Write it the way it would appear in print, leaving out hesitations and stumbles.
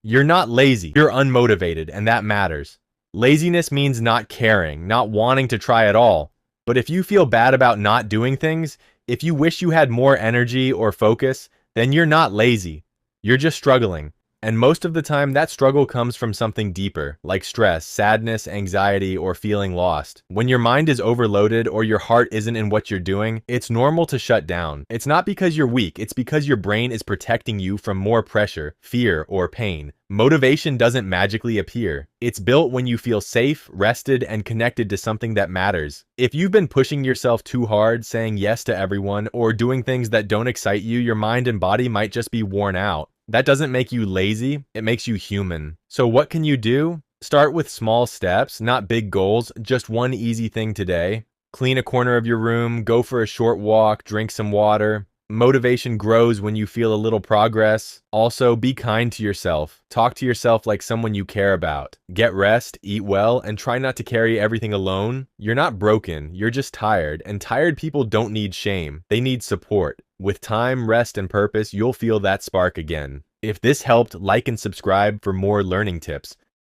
You're not lazy, you're unmotivated, and that matters. Laziness means not caring, not wanting to try at all. But if you feel bad about not doing things, if you wish you had more energy or focus, then you're not lazy. You're just struggling. And most of the time, that struggle comes from something deeper, like stress, sadness, anxiety, or feeling lost. When your mind is overloaded or your heart isn't in what you're doing, it's normal to shut down. It's not because you're weak, it's because your brain is protecting you from more pressure, fear, or pain. Motivation doesn't magically appear. It's built when you feel safe, rested, and connected to something that matters. If you've been pushing yourself too hard, saying yes to everyone, or doing things that don't excite you, your mind and body might just be worn out. That doesn't make you lazy, it makes you human. So what can you do? Start with small steps, not big goals, just one easy thing today. Clean a corner of your room, go for a short walk, drink some water. Motivation grows when you feel a little progress. Also, be kind to yourself. Talk to yourself like someone you care about. Get rest, eat well, and try not to carry everything alone. You're not broken, you're just tired, and tired people don't need shame. They need support. With time, rest, and purpose, you'll feel that spark again. If this helped, like and subscribe for more learning tips.